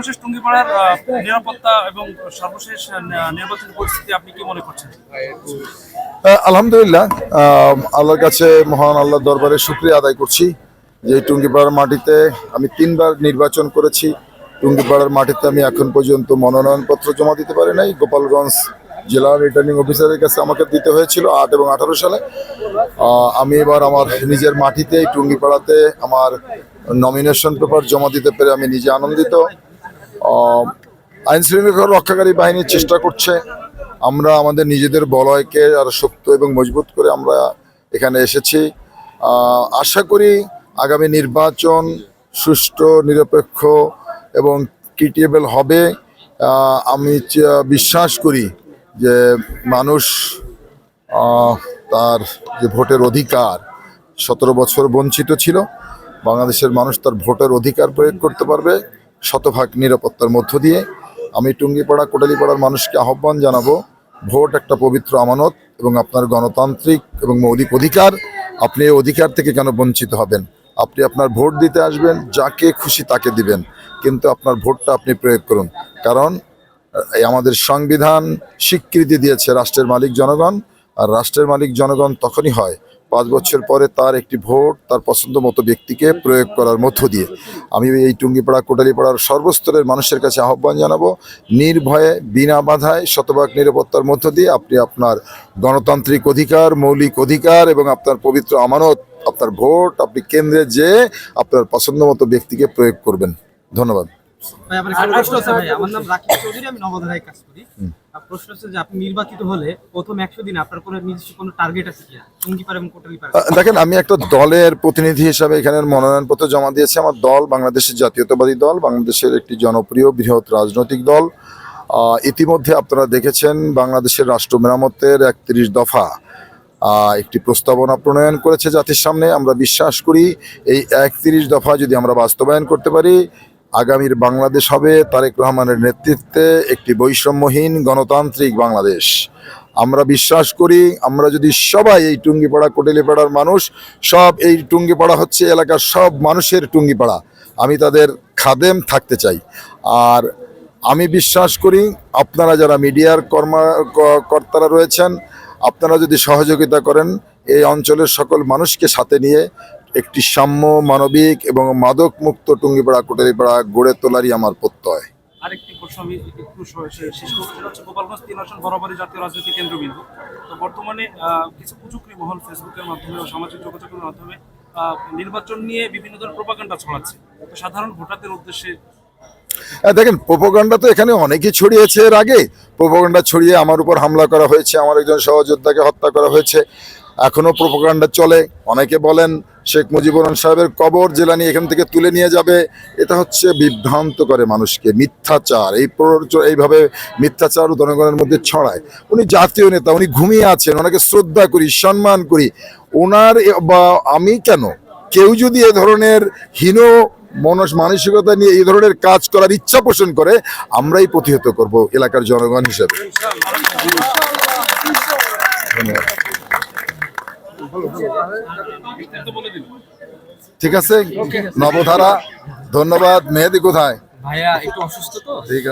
সর্বশেষ টুঙ্গিপাড়ার নিরাপত্তা এবং সর্বশেষ নির্বাচনী পরিস্থিতি আপনি কি মনে করছেন? আলহামদুলিল্লাহ, আল্লাহর কাছে মহান আল্লাহর দরবারে শুকরিয়া আদায় করছি যে টুঙ্গিপাড়ার মাটিতে আমি 3বার নির্বাচন করেছি। টুঙ্গিপাড়ার মাটিতে আমি এখন পর্যন্ত মনোনয়নপত্র জমা দিতে পারি নাই। গোপালগঞ্জ জেলা রিটার্নিং অফিসারের কাছে আমাকে দিতে হয়েছিল 8 এবং 18 সালে। আমি এবার আমার নিজের মাটিতে টুঙ্গিপাড়াতে আমার নমিনেশন পেপার জমা দিতে পেরে আমি নিজে আনন্দিত। আইন শৃঙ্খলা রক্ষাকারী বাহিনী চেষ্টা করছে, আমরা আমাদের নিজেদের বলয়কে আরো শক্ত এবং মজবুত করে আমরা এখানে এসেছি। আশা করি আগামী নির্বাচন সুষ্ঠু, নিরপেক্ষ এবং ক্রিটিয়েবল হবে। আমি বিশ্বাস করি যে মানুষ তার যে ভোটের অধিকার 17 বছর বঞ্চিত ছিল, বাংলাদেশের মানুষ তার ভোটের অধিকার প্রয়োগ করতে পারবে শতভাগ নিরাপত্তার মধ্য দিয়ে। আমি টুঙ্গিপাড়া কোটালীপাড়ার মানুষকে আহ্বান জানাবো, ভোট একটা পবিত্র আমানত এবং আপনার গণতান্ত্রিক এবং মৌলিক অধিকার। আপনি এই অধিকার থেকে কেন বঞ্চিত হবেন? আপনি আপনার ভোট দিতে আসবেন, যাকে খুশি তাকে দিবেন, কিন্তু আপনার ভোটটা আপনি প্রয়োগ করুন। কারণ আমাদের সংবিধান স্বীকৃতি দিয়েছে রাষ্ট্রের মালিক জনগণ, আর রাষ্ট্রের মালিক জনগণ তখনই হয় 5 বছর পরে তার একটি ভোট তার পছন্দ মতো ব্যক্তিকে প্রয়োগ করার মধ্য দিয়ে। আমি এই টুঙ্গিপাড়া কোটালীপাড়ার সর্বস্তরের মানুষের কাছে আহ্বান জানাবো, নির্ভয়ে বিনা বাধায় শতভাগ নিরাপত্তার মধ্য দিয়ে আপনি আপনার গণতান্ত্রিক অধিকার, মৌলিক অধিকার এবং আপনার পবিত্র আমানত, আপনার ভোট আপনি কেন্দ্রে যেয়ে আপনার পছন্দ মতো ব্যক্তিকে প্রয়োগ করবেন। ধন্যবাদ। ভাই, আমার একটা প্রশ্ন আছে ভাই। আমার নাম রাকিব চৌধুরী, আমি নবধারায় কাজ করি। প্রশ্ন হচ্ছে যে আপনি নির্বাচিত হলে প্রথম 100 দিনে আপনার কোনো নিজস্ব কোনো টার্গেট আছে কিনা টুঙ্গিপাড়া এবং কোটালীপাড়া? দেখেন, আমি একটা দলের প্রতিনিধি হিসাবে এখানে মনোনয়নপত্র জমা দিয়েছি। আমার দল বাংলাদেশের জাতীয়তাবাদী দল, বাংলাদেশের একটি জনপ্রিয় বৃহৎ রাজনৈতিক দল। ইতিমধ্যে আপনারা দেখেছেন বাংলাদেশের রাষ্ট্র মেরামতের 31 দফা একটি প্রস্তাবনা প্রণয়ন করেছে জাতির সামনে। আমরা বিশ্বাস করি এই 31 দফা যদি আমরা বাস্তবায়ন করতে পারি, আগামীর বাংলাদেশ হবে তারেক রহমানের নেতৃত্বে একটি বৈষম্যহীন গণতান্ত্রিক বাংলাদেশ। আমরা বিশ্বাস করি আমরা যদি সবাই এই টুঙ্গিপাড়া কোটালীপাড়ার মানুষ, সব এই টুঙ্গিপাড়া হচ্ছে এলাকার সব মানুষের টুঙ্গিপাড়া, আমি তাদের খাদেম থাকতে চাই। আর আমি বিশ্বাস করি আপনারা যারা মিডিয়ার কর্তারা রয়েছেন, আপনারা যদি সহযোগিতা করেন এই অঞ্চলের সকল মানুষকে সাথে নিয়ে একটি সাম্য, মানবিক এবং মাদক মুক্ত টুঙ্গিপাড়া কোটালীপাড়া গড়ে তোলারই আমার প্রত্যয়। আরেকটি প্রশ্ন আমি একটু শেষ করতে হচ্ছে, গোপালগঞ্জ 3 আসন বরাবরই জাতীয় রাজনীতি কেন্দ্রবিন্দু। তো বর্তমানে কিছু কুচক্রী মহল ফেসবুকের মাধ্যমে ও সামাজিক যোগাযোগের মাধ্যমে নির্বাচন নিয়ে বিভিন্ন ধরনের প্রোপাগান্ডা ছড়াচ্ছে। তো সাধারণ ভোটারদের উদ্দেশ্যে দেখেন, প্রোপাগান্ডা তো এখানে অনেকেই ছড়িয়েছে। এর আগে প্রোপাগান্ডা ছড়িয়ে আমার উপর হামলা করা হয়েছে, আমার একজন সহযোদ্ধাকে হত্যা করা হয়েছে, এখনো প্রোপাগান্ডা চলে। অনেকে বলেন শেখ মুজিবুর রহমান সাহেবের কবর জেলানি এখান থেকে তুলে নিয়ে যাবে। এটা হচ্ছে বিভ্রান্ত করে মানুষকে, মিথ্যাচার। এইভাবে মিথ্যাচার জনগণের মধ্যে ছড়ায়। উনি জাতীয় নেতা, উনি ঘুমিয়ে আছেন, ওনাকে শ্রদ্ধা করি, সম্মান করি। ওনার বা আমি কেন, কেউ যদি এ ধরনের হীন মানসিকতা নিয়ে এই ধরনের কাজ করার ইচ্ছা পোষণ করে, আমরাই প্রতিহত করব এলাকার জনগণ হিসেবে। ঠিক আছে, নবধারা। ধন্যবাদ। মেহেদি কোথায়? ভাইয়া একটু অসুস্থ তো। ঠিক আছে।